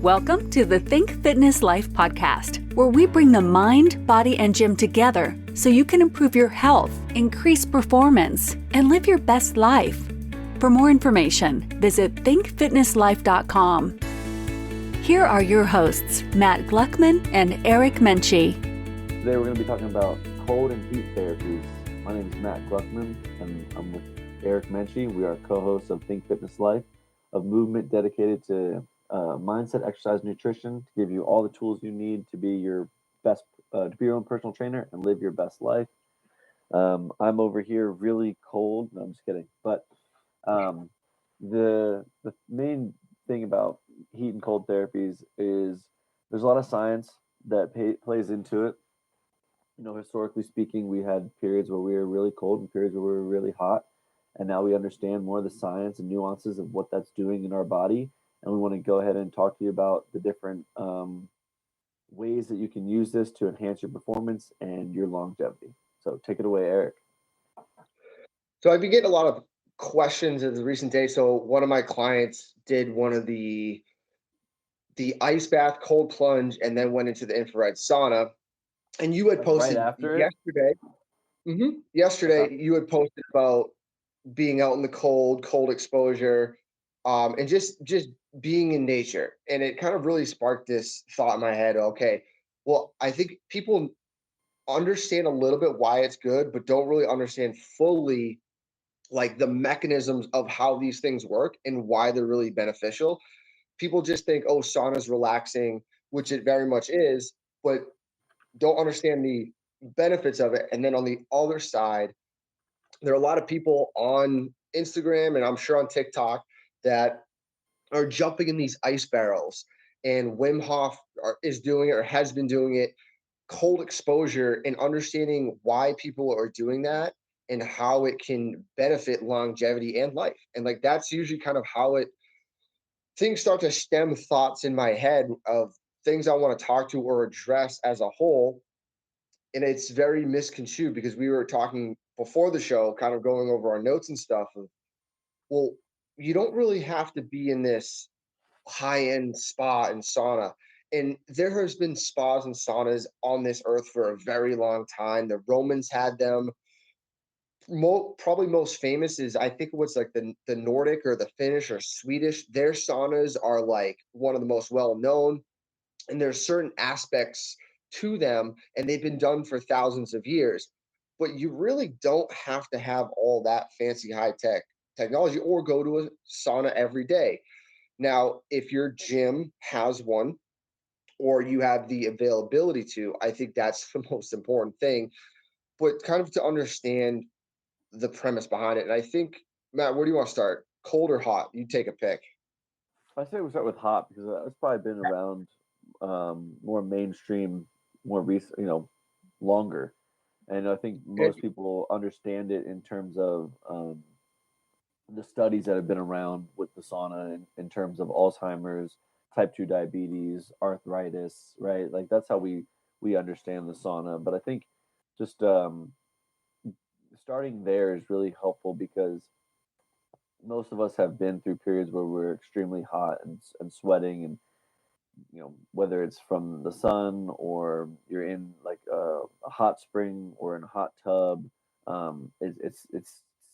Welcome to the Think Fitness Life podcast, where we bring the mind, body, and gym together so you can improve your health, increase performance, and live your best life. For more information, visit thinkfitnesslife.com. Here are your hosts, Matt Gluckman and Eric Menchie. Today we're going to be talking about cold and heat therapies. My name is Matt Gluckman, and I'm with Eric Menchie. We are co-hosts of Think Fitness Life, a movement dedicated to mindset, exercise, nutrition to give you all the tools you need to be your best, to be your own personal trainer and live your best life. I'm over here really cold. No, I'm just kidding. But the main thing about heat and cold therapies is there's a lot of science that plays into it. You know, historically speaking, we had periods where we were really cold and periods where we were really hot. And now we understand more of the science and nuances of what that's doing in our body. And we want to go ahead and talk to you about the different ways that you can use this to enhance your performance and your longevity. So take it away, Eric. So I've been getting a lot of questions in the recent days. So one of my clients did one of the ice bath, cold plunge, and then went into the infrared sauna. And you had posted right after yesterday. Yesterday, you had posted about being out in the cold exposure, and just being in nature. And it kind of really sparked this thought in my head. Okay, well, I think people understand a little bit why it's good, but don't really understand fully like the mechanisms of how these things work and why they're really beneficial. People just think, oh, sauna's relaxing, which it very much is, but don't understand the benefits of it. And then on the other side, there are a lot of people on Instagram and I'm sure on TikTok that are jumping in these ice barrels. And Wim Hof is doing it or has been doing it, cold exposure, and understanding why people are doing that and how it can benefit longevity and life. And like that's usually kind of how things start to stem thoughts in my head of things I want to talk to or address as a whole. And it's very misconstrued because we were talking before the show, kind of going over our notes and stuff of, well, you don't really have to be in this high-end spa and sauna. And there has been spas and saunas on this earth for a very long time. The Romans had them. Probably most famous is, I think, what's like the Nordic or the Finnish or Swedish. Their saunas are like one of the most well-known. And there's certain aspects to them, and they've been done for thousands of years. But you really don't have to have all that fancy high-tech technology or go to a sauna every day. Now, if your gym has one or you have the availability to, I think that's the most important thing. But kind of to understand the premise behind it. And I think, Matt, where do you want to start? Cold or hot? You take a pick. I say we start with hot because it's probably been around more mainstream, more recent, longer. And I think most people understand it in terms of the studies that have been around with the sauna in terms of Alzheimer's, type 2 diabetes, arthritis, right? Like that's how we understand the sauna. But I think just starting there is really helpful because most of us have been through periods where we're extremely hot and sweating, and whether it's from the sun or you're in like a hot spring or in a hot tub, it's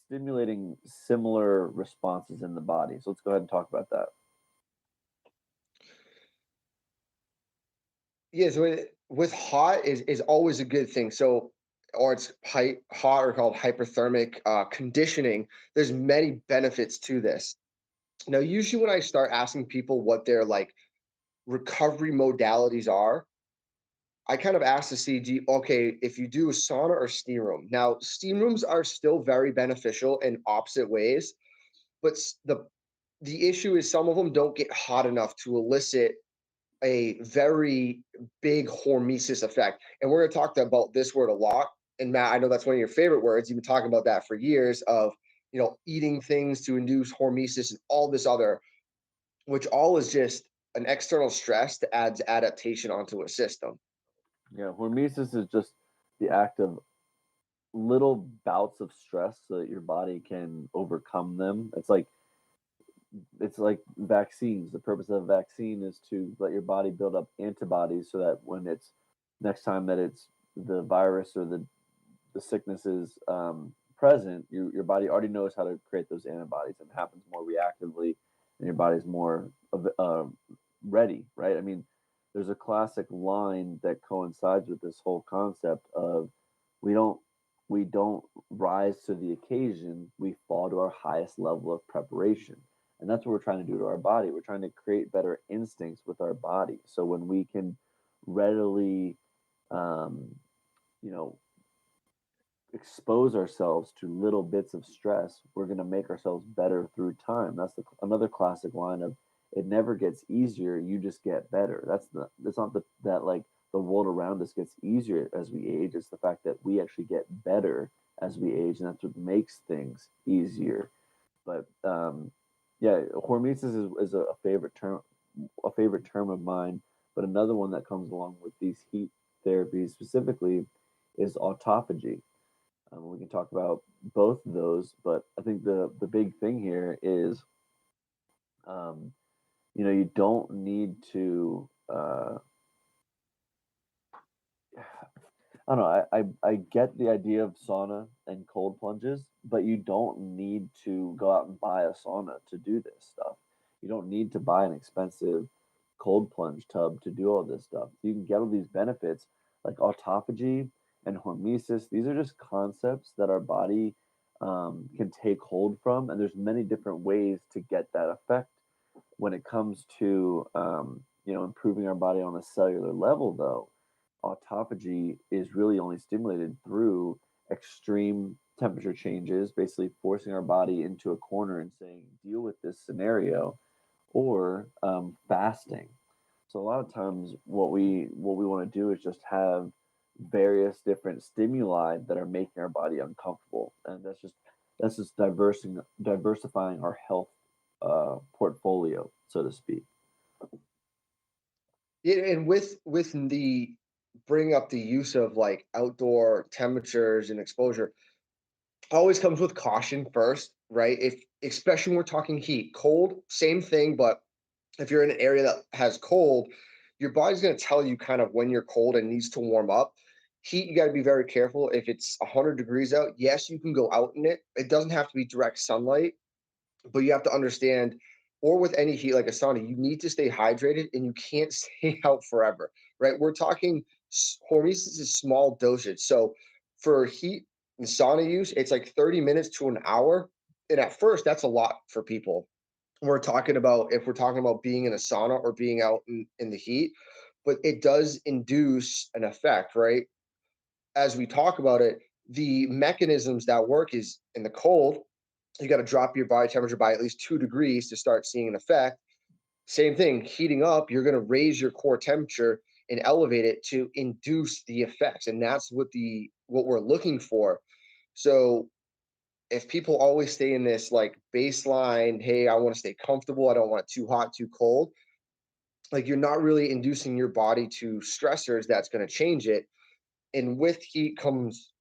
stimulating similar responses in the body. So let's go ahead and talk about that. Yeah, so with hot is always a good thing. So, or it's hot or called hyperthermic conditioning. There's many benefits to this. Now, usually when I start asking people what their like recovery modalities are, I kind of ask to see, okay, if you do a sauna or steam room. Now, steam rooms are still very beneficial in opposite ways, but the issue is some of them don't get hot enough to elicit a very big hormesis effect. And we're going to talk about this word a lot. And Matt, I know that's one of your favorite words. You've been talking about that for years of, eating things to induce hormesis and all this other, which all is just an external stress that adds adaptation onto a system. Yeah, hormesis is just the act of little bouts of stress so that your body can overcome them. It's like it's like vaccines. The purpose of a vaccine is to let your body build up antibodies so that when it's next time that it's the virus or the sickness is present, your body already knows how to create those antibodies, and it happens more reactively, and your body's more ready, right? I mean, there's a classic line that coincides with this whole concept of we don't we don't rise to the occasion, we fall to our highest level of preparation. And that's what we're trying to do to our body. We're trying to create better instincts with our body. So when we can readily, um, you know, expose ourselves to little bits of stress, we're going to make ourselves better through time. That's another classic line of it never gets easier, you just get better. That's not that like the world around us gets easier as we age. It's the fact that we actually get better as we age, and that's what makes things easier. But yeah, hormesis is a favorite term of mine. But another one that comes along with these heat therapies specifically is autophagy. We can talk about both of those, but I think the big thing here is, um, you don't need to. I don't know. I get the idea of sauna and cold plunges, but you don't need to go out and buy a sauna to do this stuff. You don't need to buy an expensive cold plunge tub to do all this stuff. You can get all these benefits like autophagy and hormesis. These are just concepts that our body can take hold from, and there's many different ways to get that effect. When it comes to improving our body on a cellular level, though, autophagy is really only stimulated through extreme temperature changes, basically forcing our body into a corner and saying, deal with this scenario, or fasting. So a lot of times, what we want to do is just have various different stimuli that are making our body uncomfortable, and that's just diversifying our health portfolio, so to speak. Yeah, and with the bring up the use of like outdoor temperatures and exposure, always comes with caution first, right? If especially when we're talking heat, cold, same thing, but if you're in an area that has cold, your body's going to tell you kind of when you're cold and needs to warm up. Heat, you got to be very careful. If it's 100 degrees out, yes, you can go out in it. It doesn't have to be direct sunlight, but you have to understand, or with any heat like a sauna, you need to stay hydrated and you can't stay out forever, right? We're talking hormesis is small dosage. So for heat and sauna use, it's like 30 minutes to an hour. And at first, that's a lot for people. We're talking about if we're talking about being in a sauna or being out in the heat, but it does induce an effect, right? As we talk about it, the mechanisms that work is in the cold, you got to drop your body temperature by at least 2 degrees to start seeing an effect. Same thing, heating up, you're going to raise your core temperature and elevate it to induce the effects. And that's what we're looking for. So if people always stay in this like baseline, hey, I want to stay comfortable, I don't want it too hot, too cold, like you're not really inducing your body to stressors that's going to change it. And with heat comes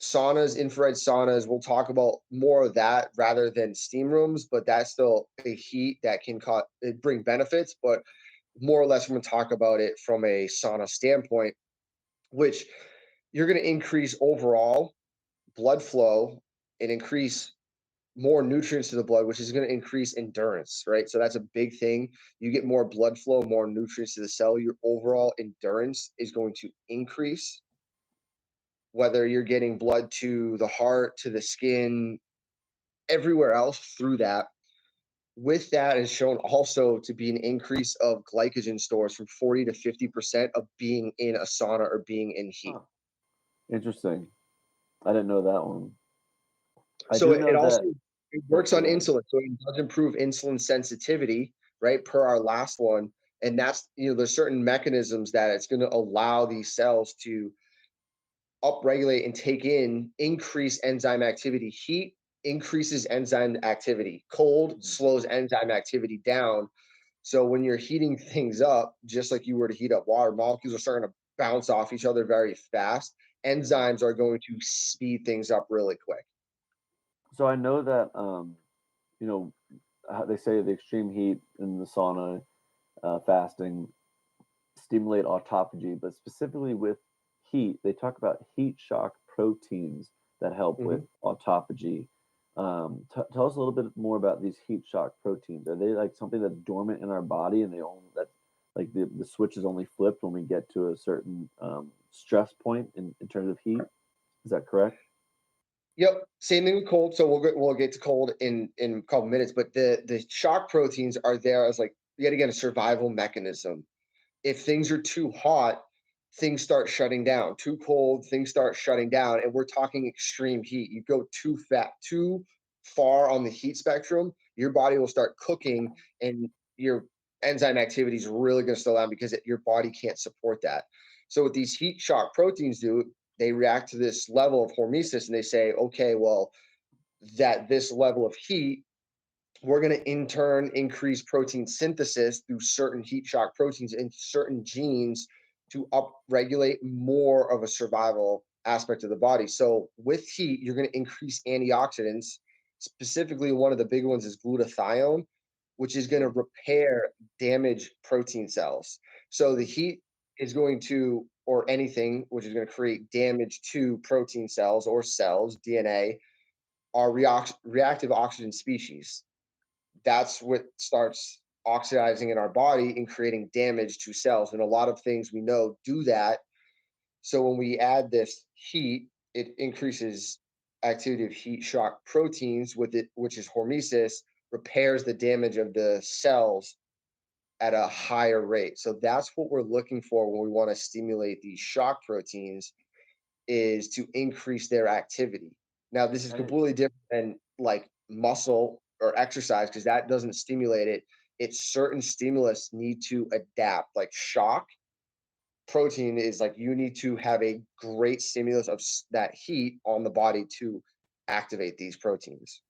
saunas, infrared saunas. We'll talk about more of that rather than steam rooms, but that's still a heat that can bring benefits. But more or less, we're going to talk about it from a sauna standpoint, which you're going to increase overall blood flow and increase more nutrients to the blood, which is going to increase endurance, right? So that's a big thing. You get more blood flow, more nutrients to the cell, your overall endurance is going to increase, whether you're getting blood to the heart, to the skin, everywhere else through that. With that is shown also to be an increase of glycogen stores from 40 to 50% of being in a sauna or being in heat. Huh. Interesting. I didn't know that one. I So do it know also that. it Oh, works on go ahead. insulin. So it does improve insulin sensitivity, right? Per our last one. And that's, there's certain mechanisms that it's going to allow these cells to upregulate and take in increased enzyme activity. Heat increases enzyme activity. Cold Mhm. slows enzyme activity down. So when you're heating things up, just like you were to heat up water, molecules are starting to bounce off each other very fast. Yeah. Enzymes are going to speed things up really quick. So I know that you know they say the extreme heat in the sauna, fasting stimulate autophagy, but specifically with heat, they talk about heat shock proteins that help with Mhm. autophagy. Tell us a little bit more about these heat shock proteins. Are they like something that's dormant in our body, and they only that like the switch is only flipped when we get to a certain stress point in terms of heat? Is that correct? Yep, same thing with cold. So we'll get to cold in a couple minutes, but the shock proteins are there as like yet again a survival mechanism. If things are too hot, things start shutting down. Too cold, things start shutting down. And we're talking extreme heat. You go too far on the heat spectrum, your body will start cooking and your enzyme activity is really going to slow down because your body can't support that. So what these heat shock proteins do, they react to this level of hormesis and they say, okay, well, that this level of heat we're going to in turn increase protein synthesis through certain heat shock proteins in certain genes to upregulate more of a survival aspect of the body. So with heat, you're going to increase antioxidants. Specifically, one of the big ones is glutathione, which is going to repair damaged protein cells. So the heat is going to, or anything which is going to create damage to protein cells or cells, DNA, are reactive oxygen species. That's what starts oxidizing in our body and creating damage to cells. And a lot of things we know do that. So when we add this heat, it increases activity of heat shock proteins with it, which is hormesis, repairs the damage of the cells at a higher rate. So that's what we're looking for when we want to stimulate these shock proteins is to increase their activity. Now, this is And it, completely different than like muscle or exercise because that doesn't stimulate it. It's certain stimulus need to adapt. Like shock protein is like you need to have a great stimulus of that heat on the body to activate these proteins.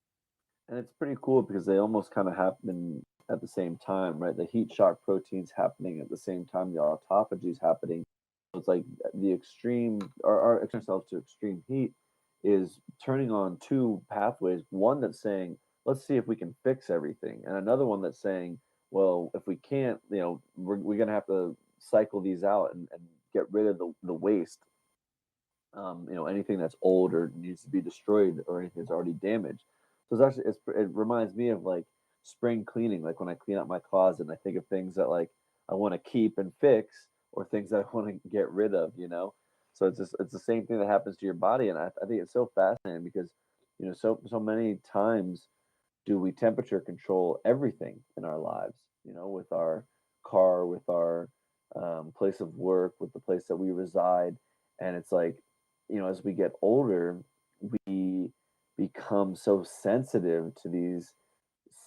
and it's pretty cool because they almost kind of happen at the same time, right? The heat shock proteins happening at the same time the autophagy is happening. So it's like the extreme, our exposing ourselves to extreme heat is turning on two pathways. One that's saying, let's see if we can fix everything, and another one that's saying, well, if we can't, we're gonna have to cycle these out and get rid of the waste. Anything that's old or needs to be destroyed or anything that's already damaged. So it reminds me of like spring cleaning. Like when I clean out my closet, and I think of things that like I want to keep and fix, or things that I want to get rid of. So it's the same thing that happens to your body, and I think it's so fascinating because so many times do we temperature control everything in our lives, with our car, with our place of work, with the place that we reside. And it's like, as we get older, we become so sensitive to these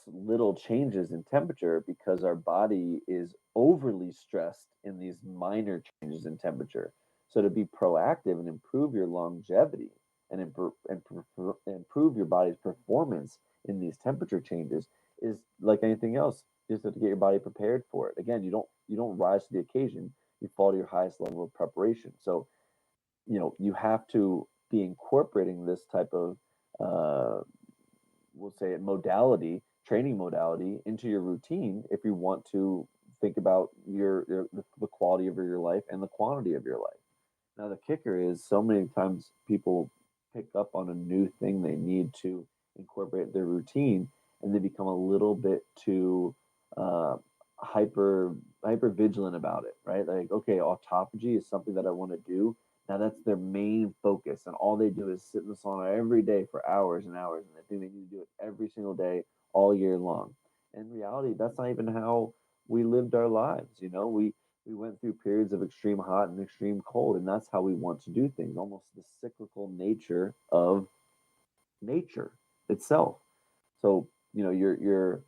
little changes in temperature because our body is overly stressed in these minor changes in temperature. So to be proactive and improve your longevity and improve your body's performance in these temperature changes is like anything else. You just have to get your body prepared for it. Again, you don't rise to the occasion. You fall to your highest level of preparation. So you have to be incorporating this type of uh, we'll say it modality, training modality into your routine if you want to think about the quality of your life and the quantity of your life. Now the kicker is so many times people pick up on a new thing they need to incorporate their routine, and they become a little bit too uh, hyper vigilant about it, right? Like, okay, autophagy is something that I want to do. Now that's their main focus, and all they do is sit in the sauna every day for hours and hours, and they think they need to do it every single day, all year long. In reality, that's not even how we lived our lives. We went through periods of extreme hot and extreme cold, and that's how we want to do things. Almost the cyclical nature of nature itself. So your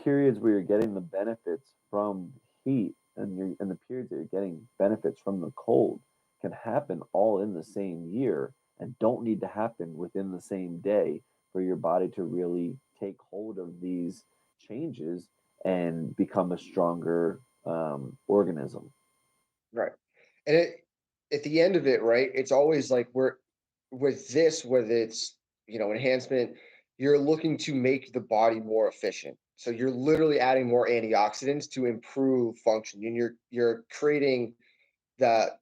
periods where you're getting the benefits from heat, and the periods that you're getting benefits from the cold can happen all in the same year and don't need to happen within the same day for your body to really take hold of these changes and become a stronger organism. Right. And at the end of it, right, it's always like we're with this, whether it's, enhancement, you're looking to make the body more efficient. So you're literally adding more antioxidants to improve function, and you're creating the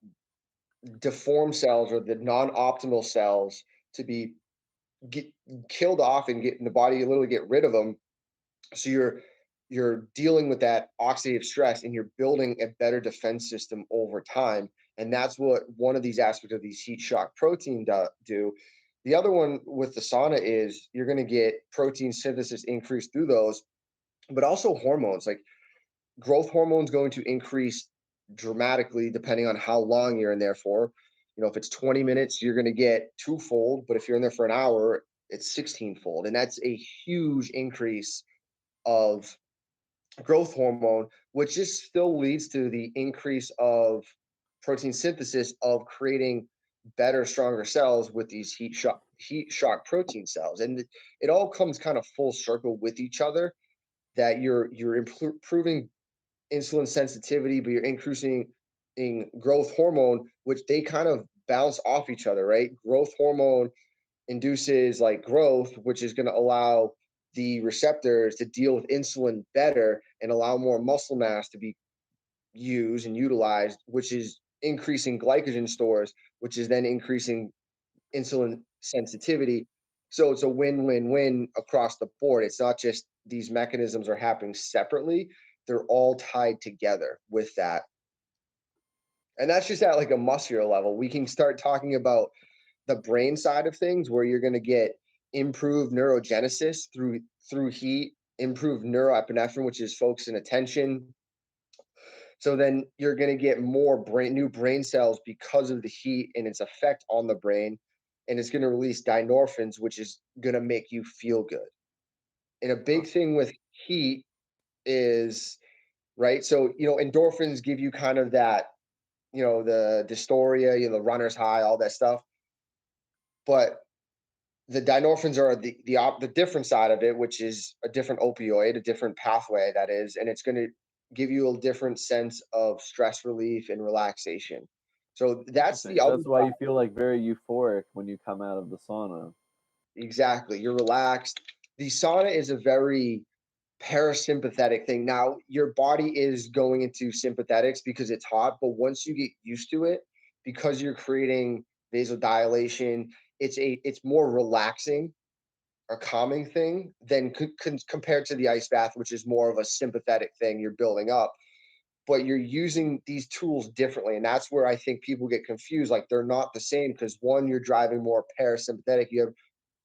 deformed cells or the non-optimal cells to be get killed off and get in the body, you literally get rid of them. So you're dealing with that oxidative stress and you're building a better defense system over time. And that's what one of these aspects of these heat shock protein do. The other one with the sauna is you're going to get protein synthesis increase through those, but also hormones. Like growth hormones going to increase dramatically depending on how long you're in there for. If it's 20 minutes, you're going to get twofold, but if you're in there for an hour, it's 16-fold. And that's a huge increase of growth hormone, which just still leads to the increase of protein synthesis of creating better, stronger cells with these heat shock protein cells. And it all comes kind of full circle with each other, that you're improving insulin sensitivity, but you're increasing in growth hormone, which they kind of bounce off each other, right? Growth hormone induces like growth, which is going to allow the receptors to deal with insulin better and allow more muscle mass to be used and utilized, which is increasing glycogen stores, which is then increasing insulin sensitivity. So it's a win-win-win across the board. It's not just these mechanisms are happening separately, they're all tied together with that. And that's just at like a muscular level. We can start talking about the brain side of things, where you're going to get improved neurogenesis through heat, improved neuroepinephrine, which is focus and attention. So then you're going to get more new brain cells because of the heat and its effect on the brain, and it's going to release dynorphins, which is going to make you feel good. And a big thing with heat is, right, so endorphins give you kind of that, the dysphoria, the runner's high, all that stuff. But the dynorphins are the different side of it, which is a different opioid, a different pathway that is, and it's going to give you a different sense of stress relief and relaxation. So that's the other That's why side. you feel like very euphoric when you come out of the sauna. Exactly. You're relaxed. The sauna is a very parasympathetic thing. Now, your body is going into sympathetics because it's hot, but once you get used to it, because you're creating vasodilation, it's more relaxing, a calming thing than compared to the ice bath, which is more of a sympathetic thing you're building up. But you're using these tools differently, and that's where I think people get confused. Like they're not the same, because one, you're driving more parasympathetic.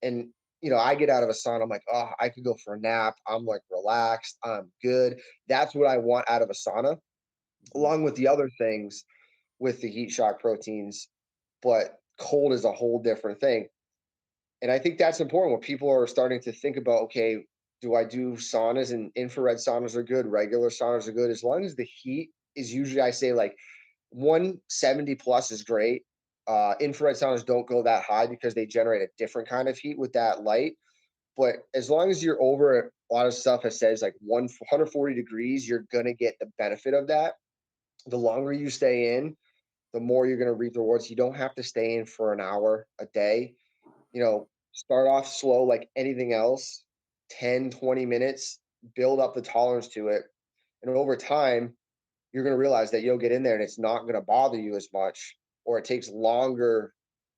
And I get out of a sauna, I'm like, oh, I could go for a nap. I'm like relaxed. I'm good. That's what I want out of a sauna, along with the other things with the heat shock proteins. But cold is a whole different thing. And I think that's important when people are starting to think about, okay, do I do saunas? And infrared saunas are good, regular saunas are good. As long as the heat is usually, I say like 170 plus is great. Infrared saunas don't go that high because they generate a different kind of heat with that light. But as long as you're over, a lot of stuff that says like 140 degrees, you're going to get the benefit of that. The longer you stay in, the more you're going to reap the rewards. You don't have to stay in for an hour a day. Start off slow like anything else, 10, 20 minutes, build up the tolerance to it. And over time, you're going to realize that you'll get in there and it's not going to bother you as much, or it takes longer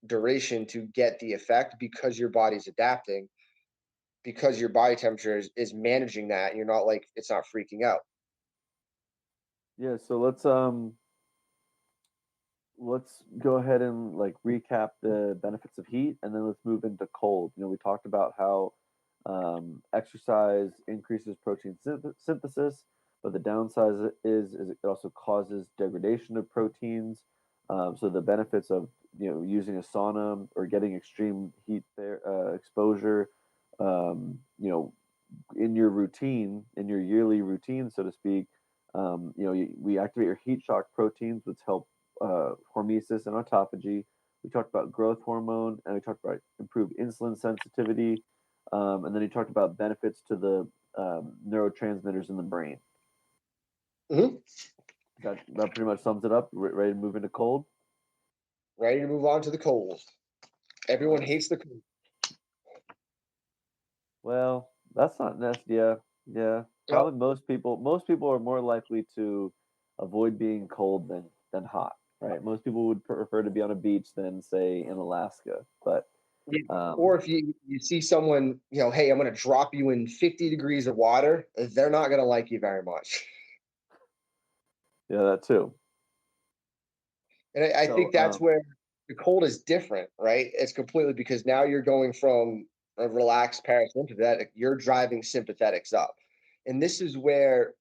duration to get the effect because your body's adapting, because your body temperature is managing that. You're not like, it's not freaking out. Yeah, so let's go ahead and like recap the benefits of heat, and then let's move into cold. We talked about how exercise increases protein synthesis, but the downside is it also causes degradation of proteins. So the benefits of using a sauna or getting extreme heat exposure, in your routine, in your yearly routine, so to speak, we activate your heat shock proteins, which help hormesis and autophagy. We talked about growth hormone, and we talked about improved insulin sensitivity, and then he talked about benefits to the neurotransmitters in the brain. Mm-hmm. That pretty much sums it up. Ready to move into cold? Ready to move on to the cold. Everyone hates the cold. Well, that's not necessary. Yeah, Yeah, Well, probably most people are more likely to avoid being cold than hot, right? Most people would prefer to be on a beach than say in Alaska, but yeah. um Or if you see someone, hey, I'm going to drop you in 50 degrees of water, they're not going to like you very much. yeah, that too. And I So think that's where the cold is different, right? It's completely because now you're going from a relaxed parasympathetic, you're driving sympathetics up. And this is where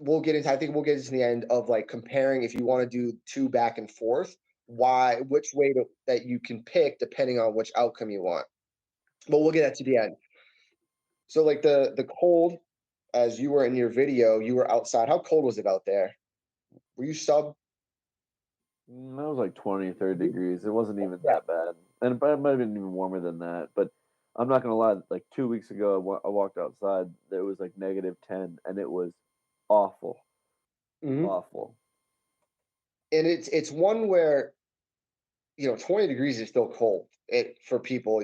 I think we'll get into the end of like comparing if you want to do two back and forth, which way that you can pick depending on which outcome you want. But we'll get that to the end. So like the cold, as you were in your video, you were outside. How cold was it out there? Were you sub? It was like 20, 30 degrees. It wasn't even Yeah. that bad. And it might have been even warmer than that. But I'm not gonna lie, like 2 weeks ago, I walked outside. It was like -10, and it was awful, Hmm. awful. And it's one where 20 degrees is still cold for people.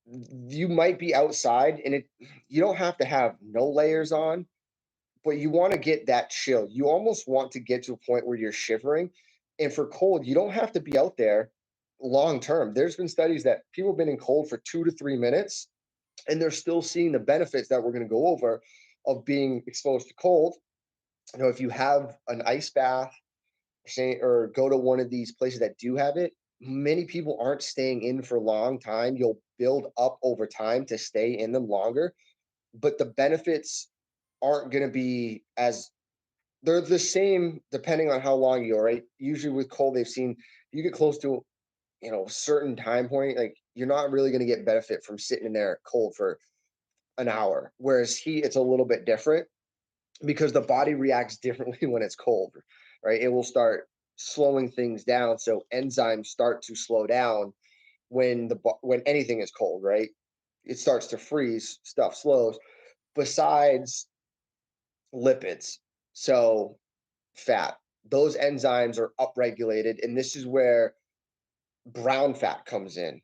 You might be outside and you don't have to have no layers on, but you want to get that chill. You almost want to get to a point where you're shivering. And for cold, you don't have to be out there long term. There's been studies that people have been in cold for 2 to 3 minutes and they're still seeing the benefits that we're going to go over of being exposed to cold. If you have an ice bath, or go to one of these places that do have it, many people aren't staying in for a long time. You'll build up over time to stay in them longer, but the benefits aren't going to be as they're the same depending on how long you're right. Usually with cold, they've seen you get close to a certain time point, like you're not really going to get benefit from sitting in there cold for an hour. Whereas heat, it's a little bit different because the body reacts differently when it's cold, right? It will start slowing things down. So enzymes start to slow down when anything is cold, right? It starts to freeze, stuff slows. Besides lipids, so fat, those enzymes are upregulated, and this is where brown fat comes in.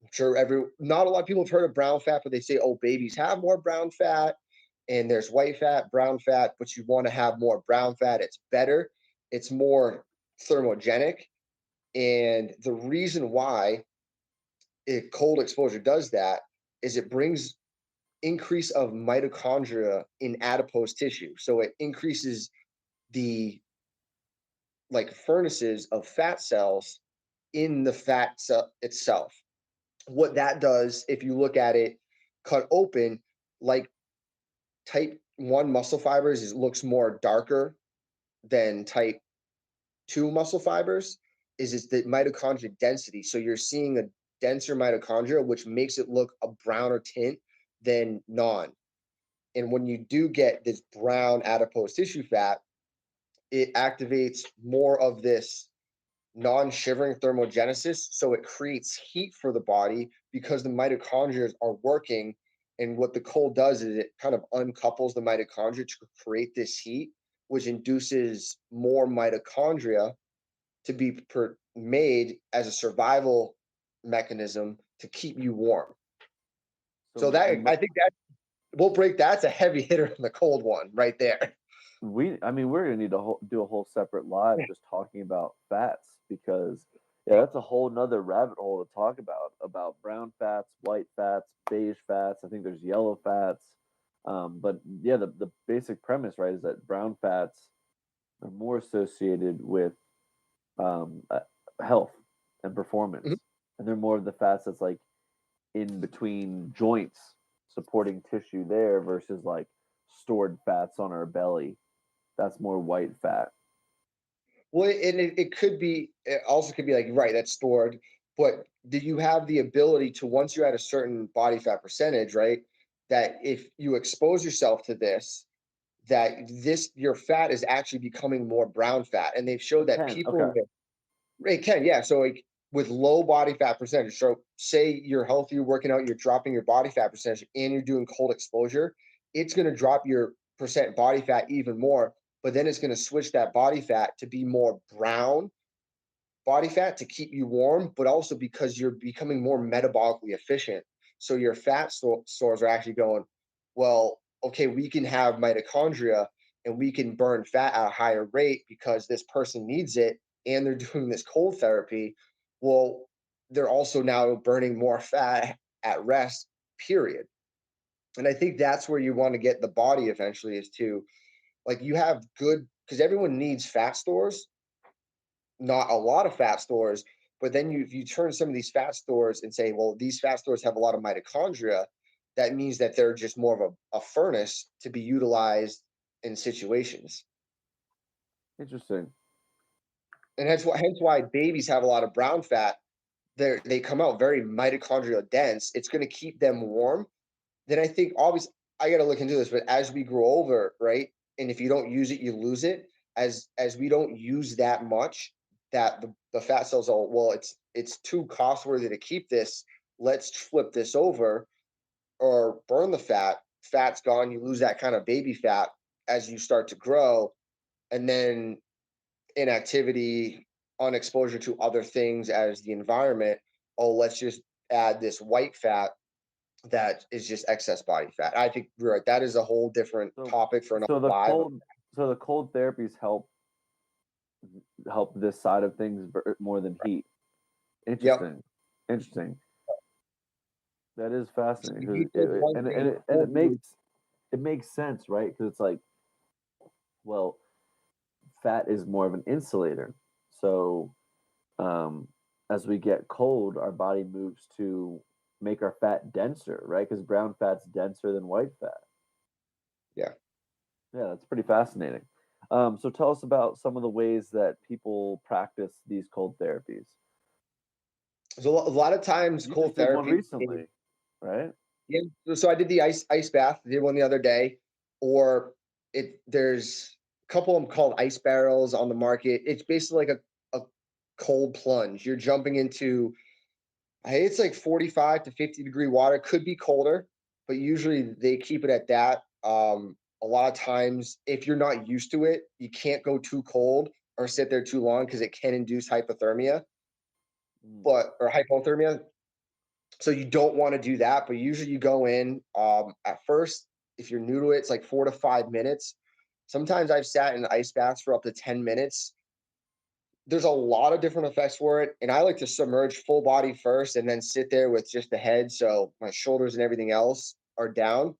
I'm sure not a lot of people have heard of brown fat, but they say, oh, babies have more brown fat and there's white fat, brown fat, but you want to have more brown fat. It's better. It's more thermogenic. And the reason why cold exposure does that is it brings increase of mitochondria in adipose tissue. So it increases the like furnaces of fat cells in the fat cell itself. What that does, if you look at it cut open, like type 1 muscle fibers looks more darker than type 2 muscle fibers, is the mitochondria density. So you're seeing a denser mitochondria, which makes it look a browner tint than non. And when you do get this brown adipose tissue fat, it activates more of this non-shivering thermogenesis. So it creates heat for the body because the mitochondria are working. And what the cold does is it kind of uncouples the mitochondria to create this heat, which induces more mitochondria to be made as a survival mechanism to keep you warm. So So that I think that that's a heavy hitter in the cold one right there. I mean, we're gonna need to do a whole separate live just talking about fats because yeah, that's a whole nother rabbit hole to talk about brown fats, white fats, beige fats. I think there's yellow fats. But yeah, the basic premise, right, is that brown fats are more associated with um, uh, health and performance, Mhm. and they're more of the fats that's like in between joints, supporting tissue there versus like stored fats on our belly. That's more white fat. Well, and it could be, it also could be like, right, that's stored, but do you have the ability to, once you're at a certain body fat percentage, right, that if you expose yourself to this, that your fat is actually becoming more brown fat. And they've showed It that can. people Okay. it can, yeah. So like with low body fat percentage, so say you're healthy, you're working out, you're dropping your body fat percentage and you're doing cold exposure, it's going to drop your percent body fat even more, but then it's going to switch that body fat to be more brown body fat to keep you warm, but also because you're becoming more metabolically efficient. So your fat stores are actually going, well, okay, we can have mitochondria and we can burn fat at a higher rate because this person needs it and they're doing this cold therapy. Well, they're also now burning more fat at rest, period. And I think that's where you want to get the body eventually, is to, like, you have good, because everyone needs fat stores, not a lot of fat stores. But then you turn some of these fat stores and say, well, these fat stores have a lot of mitochondria. That means that they're just more of a furnace to be utilized in situations. Interesting. And hence why babies have a lot of brown fat. They come out very mitochondrial dense. It's going to keep them warm. Then I think, obviously, I got to look into this, but as we grow older, right? And if you don't use it, you lose it. As we don't use that much, that the fat cells are, well, it's too cost worthy to keep this. Let's flip this over or burn the fat. Fat's gone. You lose that kind of baby fat as you start to grow, and then inactivity, on exposure to other things as the environment. Oh, let's just add this white fat that is just excess body fat. I think you're right. That is a whole different So, topic for so another the live. cold, so the cold therapies help this side of things more than heat. Yep. Interesting. Interesting. That is So fascinating. you 'Cause need those one thing. it makes sense, right? Because it's like, well, fat is more of an insulator. So, um, as we get cold, our body moves to make our fat denser, right? Because brown fat's denser than white fat. Yeah. Yeah, that's pretty fascinating. So tell us about some of the ways that people practice these cold therapies. So a lot of times You cold just did one therapy is, recently, right? yeah. So I did the ice bath. I did one the other day. Or there's a couple of them called ice barrels on the market. It's basically like a cold plunge. You're jumping into, hey, it's like 45 to 50-degree water. Could be colder, but usually they keep it at that. A lot of times, if you're not used to it, you can't go too cold or sit there too long because it can induce hypothermia, Mm. or hypothermia. So you don't want to do that. But usually you go in, at first, if you're new to it, it's like 4 to 5 minutes. Sometimes I've sat in ice baths for up to 10 minutes. There's a lot of different effects for it, and I like to submerge full body first and then sit there with just the head, so my shoulders and everything else are down.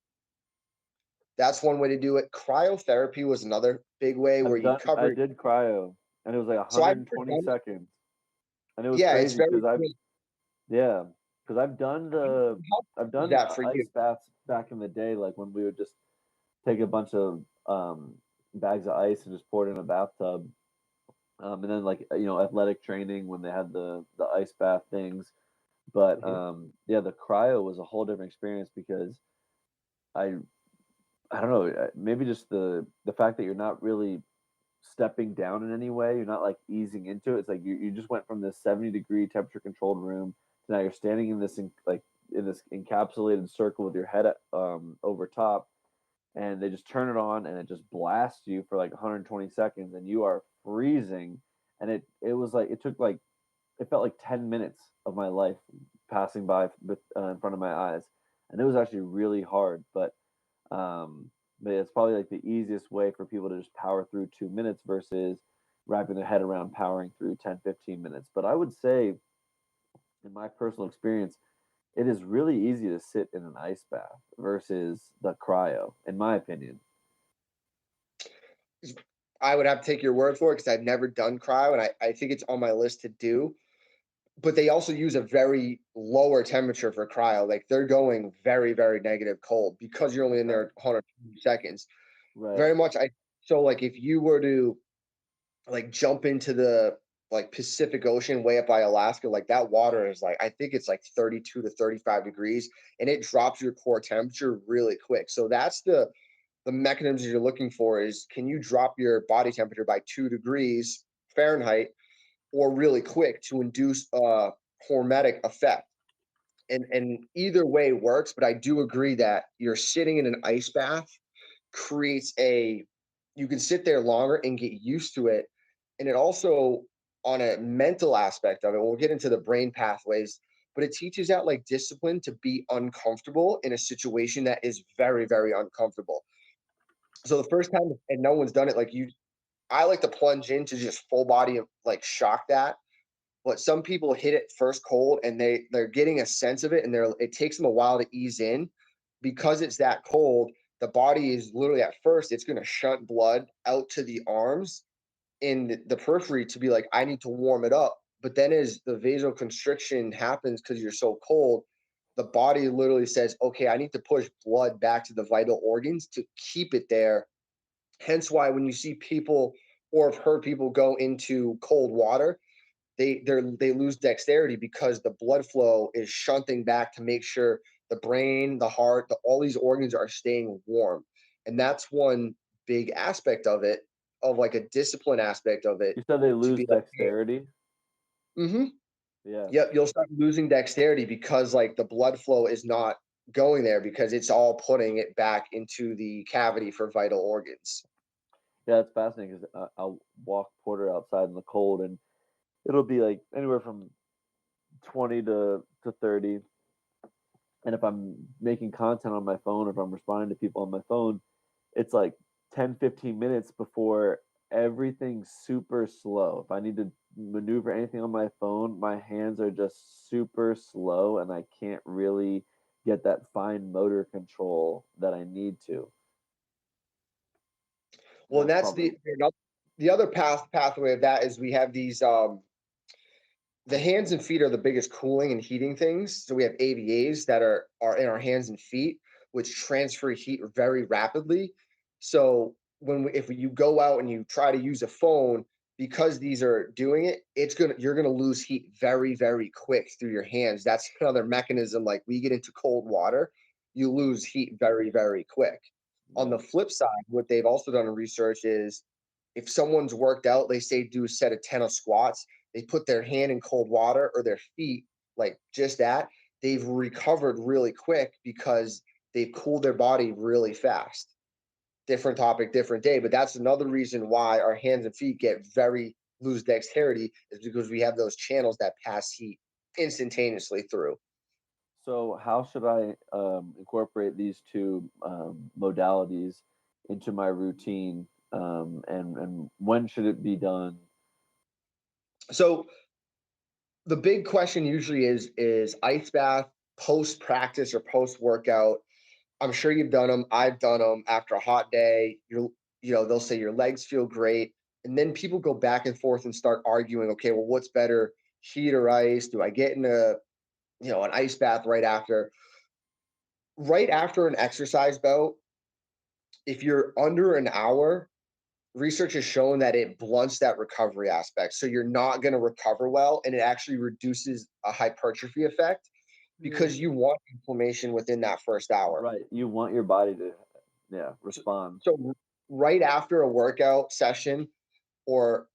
That's one way to do it. Cryotherapy was another big way where you I cover. did cryo, and it was like So I've never 120 done it. seconds, and it was Yeah, it's crazy very quick. yeah, because How I've is done that for you? ice baths back in the day, like when we would just take a bunch of bags of ice and just pour it in a bathtub, and then like athletic training when they had the ice bath things. But Mhm. yeah, the cryo was a whole different experience because I I don't know, maybe just the fact that you're not really stepping down in any way, you're not like easing into it. It's like you just went from this 70-degree temperature controlled room to now you're standing in in this encapsulated circle with your head over top, and they just turn it on and it just blasts you for like 120 seconds and you are freezing. And it was like it felt like 10 minutes of my life passing by in front of my eyes, and it was actually really hard. But it's probably like the easiest way for people to just power through 2 minutes versus wrapping their head around powering through 10-15 minutes. But I would say, in my personal experience, it is really easy to sit in an ice bath versus the cryo, in my opinion. I would have to take your word for it because I've never done cryo, and I think it's on my list to do. But they also use a very lower temperature for cryo. Like, they're going very, very negative cold because you're only in Okay. there 100 seconds. Right. Very much. So like if you were to like jump into the like Pacific Ocean way up by Alaska, like that water is like, I think it's like 32 to 35 degrees, and it drops your core temperature really quick. So that's the mechanisms you're looking for, is can you drop your body temperature by 2 degrees Fahrenheit or really quick to induce a hormetic effect. And either way works, but I do agree that you're sitting in an ice bath creates a, you can sit there longer and get used to it. And it also, on a mental aspect of it, we'll get into the brain pathways. but it teaches that like discipline to be uncomfortable in a situation that is very, very uncomfortable. So the first time, and no one's done it like you, I like to plunge into just full body of like shock that. But some people hit it first cold and they're getting a sense of it and it takes them a while to ease in because it's that cold. The body is literally at first it's going to shunt blood out to the arms in the periphery to be like, I need to warm it up. But then as the vasoconstriction happens because you're so cold, the body literally says, okay, I need to push blood back to the vital organs to keep it there. Hence why when you see people or have heard people go into cold water, they lose dexterity because the blood flow is shunting back to make sure the brain, the heart, all these organs are staying warm. And that's one big aspect of it, of like a discipline aspect of it, You said they to lose be like, hey, dexterity. Yeah. yep, you'll start losing dexterity because like the blood flow is not going there because it's all putting it back into the cavity for vital organs. Yeah, it's fascinating because I'll walk Porter outside in the cold, and it'll be like anywhere from 20 to 30. And if I'm making content on my phone, or if I'm responding to people on my phone, it's like 10, 15 minutes before everything's super slow. If I need to maneuver anything on my phone, my hands are just super slow and I can't really get that fine motor control that I need to. Well, and that's Probably the other pathway of that is we have these the hands and feet are the biggest cooling and heating things. So we have AVAs that are in our hands and feet, which transfer heat very rapidly. So if you go out and you try to use a phone, because these are doing it, you're gonna lose heat very, very quick through your hands. That's another mechanism. Like we get into cold water, you lose heat very, very quick. On yeah. the flip side, what they've also done in research is if someone's worked out, they say do a set of 10 of squats, they put their hand in cold water or their feet, like just that, they've recovered really quick because they've cooled their body really fast. Different topic, different day, but that's another reason why our hands and feet lose dexterity is because we have those channels that pass heat instantaneously through. So how should I incorporate these two modalities into my routine, and when should it be done? So the big question usually is ice bath post practice or post workout. I'm sure you've done them. I've done them after a hot day. They'll say your legs feel great. And then people go back and forth and start arguing, okay, well, what's better, heat or ice? Do I get in an ice bath right after? Right after an exercise bout, if you're under an hour, research has shown that it blunts that recovery aspect. So you're not going to recover well, and it actually reduces a hypertrophy effect because you want inflammation within that first hour. Right. You want your body to, respond. So right after a workout session or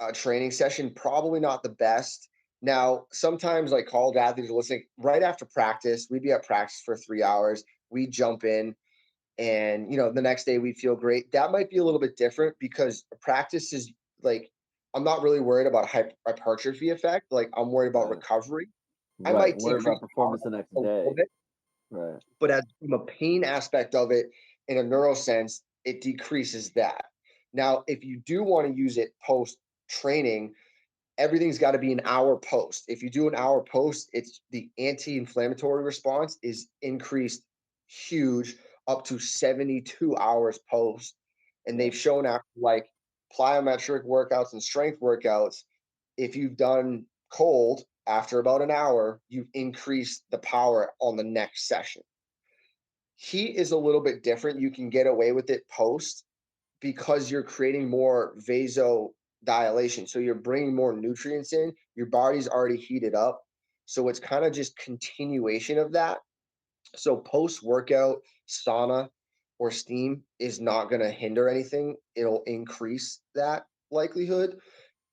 a training session, probably not the best. Now, sometimes like college athletes are listening, right after practice, we'd be at practice for 3 hours. We jump in and, the next day we feel great. That might be a little bit different because practice is like, I'm not really worried about hypertrophy effect. Like I'm worried about Right. recovery. I Right. might Worry decrease about performance the next a little day. bit, Right. but as from a pain aspect of it, in a neuro sense, it decreases that. Now, if you do want to use it post training, everything's got to be an hour post. If you do an hour post, it's the anti-inflammatory response is increased huge up to 72 hours post. And Yeah. they've shown after like plyometric workouts and strength workouts, if you've done cold after about an hour, you've increased the power on the next session. Heat is a little bit different. You can get away with it post because you're creating more vasodilation. So you're bringing more nutrients in. Your body's already heated up. So it's kind of just continuation of that. So post workout sauna or steam is not going to hinder anything. It'll increase that likelihood,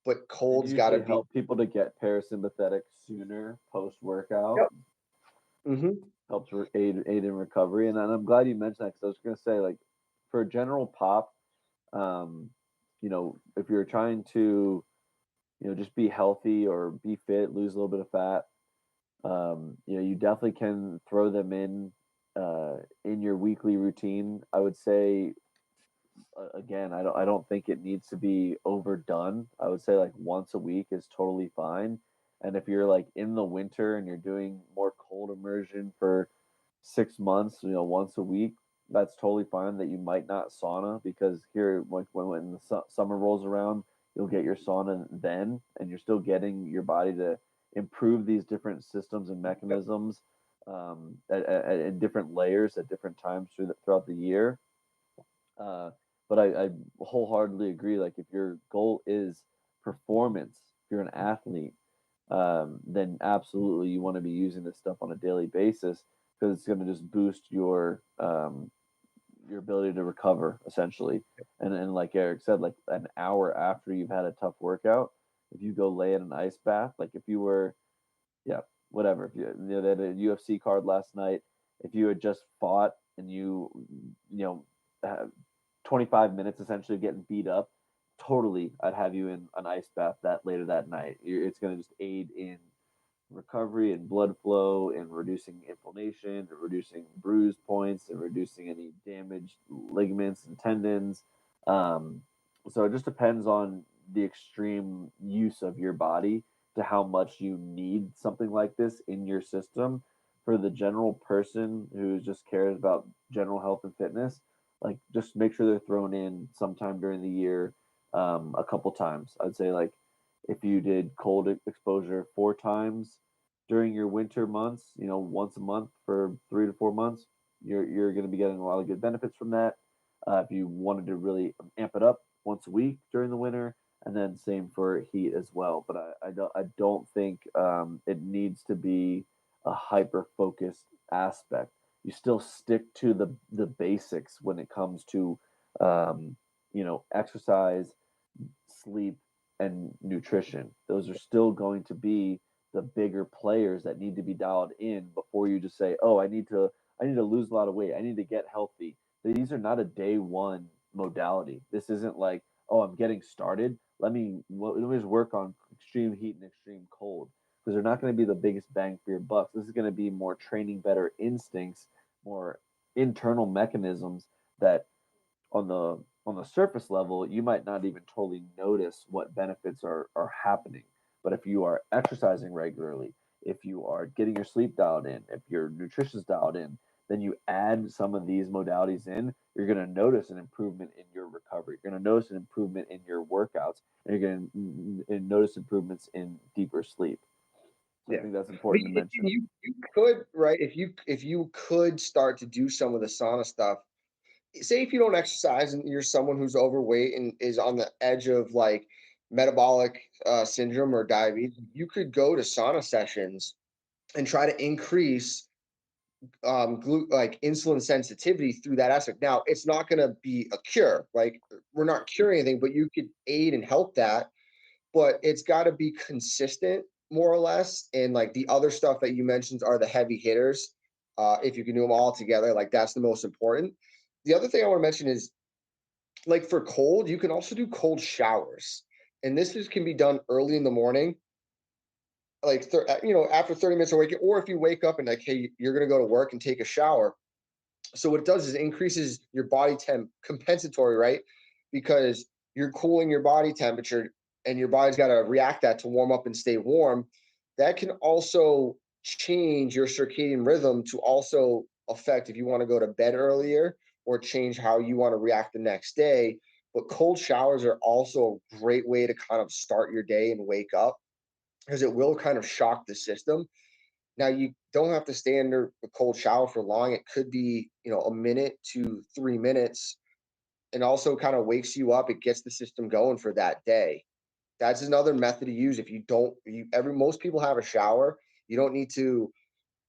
but And cold's got to usually be. help people to get parasympathetic sooner post workout. Yep. Mm-hmm. Helps aid in recovery. And I'm glad you mentioned that because I was going to say, like, for general pop, um, if you're trying to, just be healthy or be fit, lose a little bit of fat, You definitely can throw them in your weekly routine. I would say again, I don't think it needs to be overdone. I would say like once a week is totally fine. And if you're like in the winter and you're doing more cold immersion for 6 months, once a week, that's totally fine. That you might not sauna because here, like when the summer rolls around, you'll get your sauna then, and you're still getting your body to improve these different systems and mechanisms in different layers at different times throughout the year. Uh, but I wholeheartedly agree. Like, if your goal is performance, if you're an athlete, then absolutely you want to be using this stuff on a daily basis because it's going to just boost your ability to recover essentially. And like Eric said, like an hour after you've had a tough workout, if you go lay in an ice bath, like if you were, yeah, whatever, if they had a UFC card last night, if you had just fought and you know, uh, 25 minutes essentially getting beat up, totally, I'd have you in an ice bath that later that night. It's going to just aid in recovery and blood flow and reducing inflammation and reducing bruise points and reducing any damaged ligaments and tendons. Um, so it just depends on the extreme use of your body to how much you need something like this in your system. For the general person who just cares about general health and fitness, like just make sure they're thrown in sometime during the year, a couple times. I'd say like if you did cold exposure 4 times during your winter months, once a month for 3 to 4 months, you're going to be getting a lot of good benefits from that. If you wanted to really amp it up once a week during the winter, and then same for heat as well. But I don't think it needs to be a hyper focused aspect. You still stick to the basics when it comes to exercise, sleep, and nutrition. Those are still going to be the bigger players that need to be dialed in before you just say, "Oh, I need to lose a lot of weight. I need to get healthy." These are not a day one modality. This isn't like, "Oh, I'm getting started. Let me just work on extreme heat and extreme cold," because they're not going to be the biggest bang for your bucks. This is going to be more training better instincts, more internal mechanisms that on the surface level, you might not even totally notice what benefits are happening. But if you are exercising regularly, if you are getting your sleep dialed in, if your nutrition's dialed in, then you add some of these modalities in, you're going to notice an improvement in your recovery. You're going to notice an improvement in your workouts, and you're going to notice improvements in deeper sleep. So I Yeah. think that's But important to mention. you could, right, if you could start to do some of the sauna stuff, say if you don't exercise and you're someone who's overweight and is on the edge of like metabolic syndrome or diabetes, you could go to sauna sessions and try to increase like insulin sensitivity through that aspect. Now, it's not going to be a cure. Like we're not curing anything, but you could aid and help that. But it's got to be consistent, more or less. And like the other stuff that you mentioned are the heavy hitters. If you can do them all together, like that's the most important. The other thing I want to mention is like for cold, you can also do cold showers, and can be done early in the morning, like after 30 minutes of waking, or if you wake up and like, hey, you're gonna go to work and take a shower. So what it does is it increases your body temp compensatory, right? Because you're cooling your body temperature and your body's got to react that to warm up and stay warm. That can also change your circadian rhythm to also affect if you want to go to bed earlier or change how you want to react the next day. But cold showers are also a great way to kind of start your day and wake up because it will kind of shock the system. Now you don't have to stay under a cold shower for long. It could be, a minute to 3 minutes, and also kind of wakes you up. It gets the system going for that day. That's another method to use. If you don't, most people have a shower. You don't need to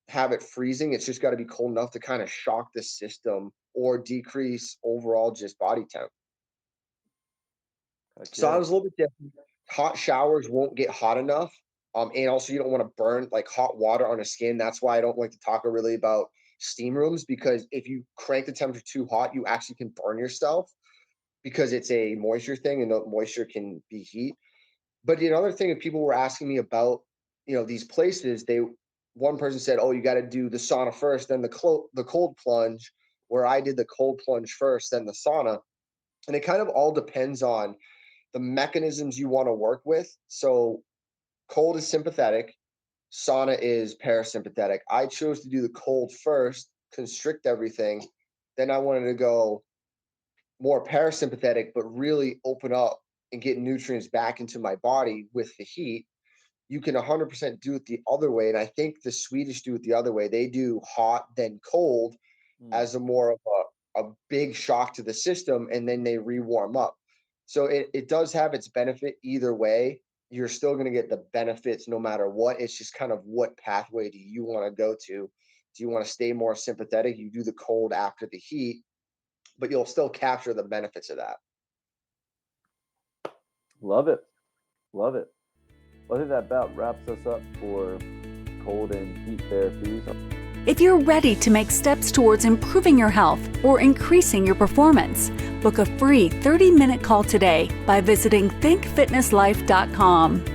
have it freezing. It's just got to be cold enough to kind of shock the system or decrease overall just body temp. Heck yeah. Sauna's a little bit different. Hot showers won't get hot enough. And also you don't want to burn like hot water on the skin. That's why I don't like to talk really about steam rooms, because if you crank the temperature too hot, you actually can burn yourself because it's a moisture thing and the moisture can be heat. But the other thing that people were asking me about, these places, one person said, oh, you got to do the sauna first, then the cold plunge, where I did the cold plunge first, then the sauna. And it kind of all depends on the mechanisms you want to work with. So cold is sympathetic, sauna is parasympathetic. I chose to do the cold first, constrict everything. Then I wanted to go more parasympathetic, but really open up and get nutrients back into my body with the heat. You can 100% do it the other way. And I think the Swedish do it the other way. They do hot, then cold as a more of a big shock to the system, and then they re-warm up. So it does have its benefit either way. You're still going to get the benefits no matter what. It's just kind of what pathway do you want to go to? Do you want to stay more sympathetic? You do the cold after the heat, but you'll still capture the benefits of that. Love it. Love it. Well, I think that about wraps us up for cold and heat therapies. If you're ready to make steps towards improving your health or increasing your performance, book a free 30-minute call today by visiting thinkfitnesslife.com.